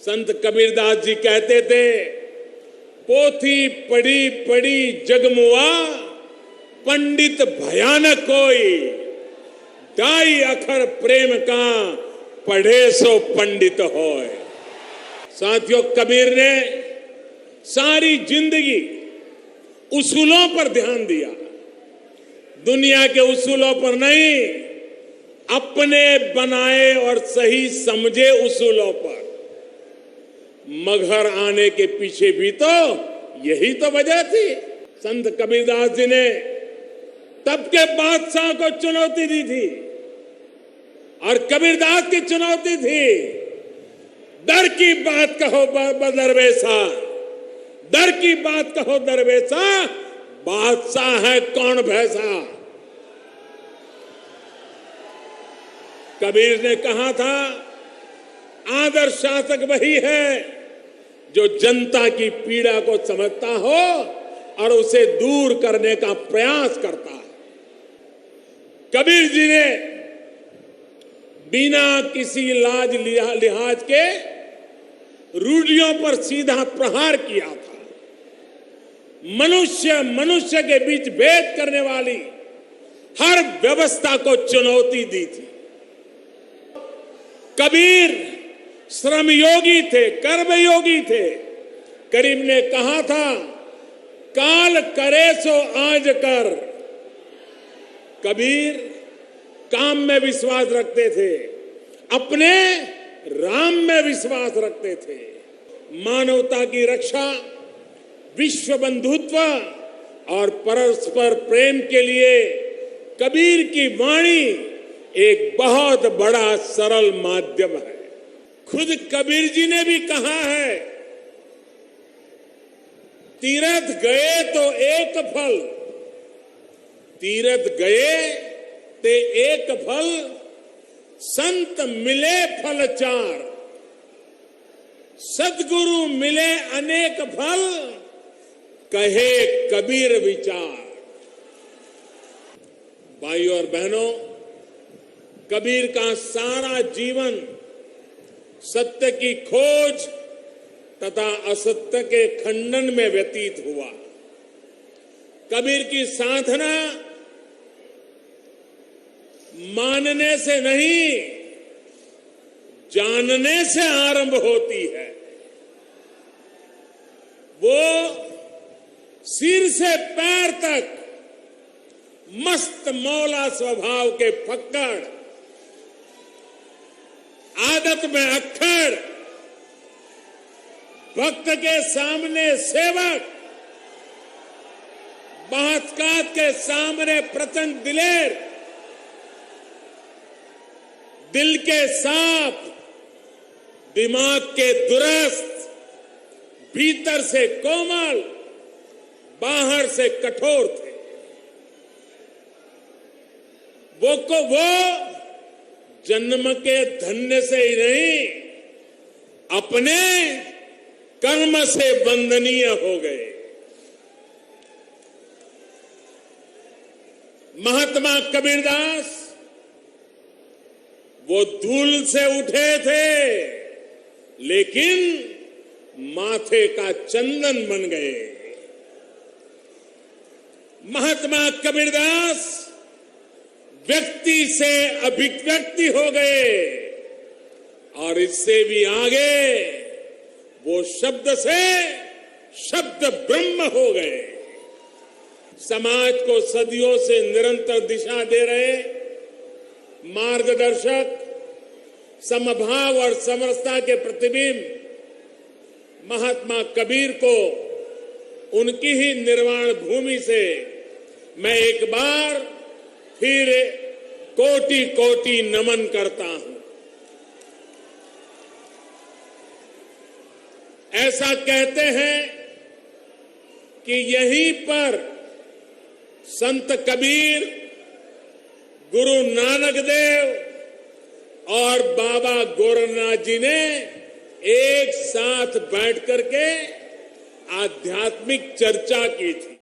संत कबीरदास जी कहते थे, पोथी पढ़ी पढ़ी जगमुआ, पंडित भयानक कोई, ढाई अखर प्रेम का, पढ़े सो पंडित होए। साथियों, कबीर ने सारी जिंदगी उसूलों पर ध्यान दिया, दुनिया के उसूलों पर नहीं, अपने बनाए और सही समझे उसूलों पर। मगहर आने के पीछे भी तो यही तो वजह थी। संत कबीरदास जी ने तब के बादशाह को चुनौती दी थी, और कबीरदास की चुनौती थी, डर की बात कहो दरवेशा, डर की बात कहो दरवेशा, बादशाह है कौन भैसा। कबीर ने कहा था, आदर्श शासक वही है जो जनता की पीड़ा को समझता हो और उसे दूर करने का प्रयास करता है। कबीर जी ने बिना किसी लाज लिहाज के रूढ़ियों पर सीधा प्रहार किया था। मनुष्य मनुष्य के बीच भेद करने वाली हर व्यवस्था को चुनौती दी थी। कबीर श्रमयोगी थे, कर्मयोगी थे। करीम ने कहा था, काल करे सो आज कर। कबीर काम में विश्वास रखते थे, अपने राम में विश्वास रखते थे। मानवता की रक्षा, विश्व बंधुत्व और परस्पर प्रेम के लिए कबीर की वाणी एक बहुत बड़ा सरल माध्यम है। खुद कबीर जी ने भी कहा है, तीरथ गए तो एक फल, तीरथ गए ते एक फल, संत मिले फल चार, सद्गुरु मिले अनेक फल, कहे कबीर विचार। भाइयों और बहनों, कबीर का सारा जीवन सत्य की खोज तथा असत्य के खंडन में व्यतीत हुआ। कबीर की साधना मानने से नहीं, जानने से आरंभ होती है। वो सिर से पैर तक मस्त मौला स्वभाव के फक्कड़, आदत में अक्खड़, भक्त के सामने सेवक, बातकात के सामने प्रचंड दिलेर, दिल के साफ, दिमाग के दुरुस्त, भीतर से कोमल, बाहर से कठोर थे। वो जन्म के धन्य से ही नहीं, अपने कर्म से वंदनीय हो गए। महात्मा कबीरदास वो धूल से उठे थे, लेकिन माथे का चंदन बन गए। महात्मा कबीरदास व्यक्ति से अभिव्यक्ति हो गए, और इससे भी आगे वो शब्द से शब्द ब्रह्म हो गए। समाज को सदियों से निरंतर दिशा दे रहे मार्गदर्शक, समभाव और समरसता के प्रतिबिंब महात्मा कबीर को उनकी ही निर्वाण भूमि से मैं एक बार फिर कोटि कोटि नमन करता हूं। ऐसा कहते हैं कि यहीं पर संत कबीर, गुरु नानक देव और बाबा गोरखनाथ जी ने एक साथ बैठ करके आध्यात्मिक चर्चा की थी।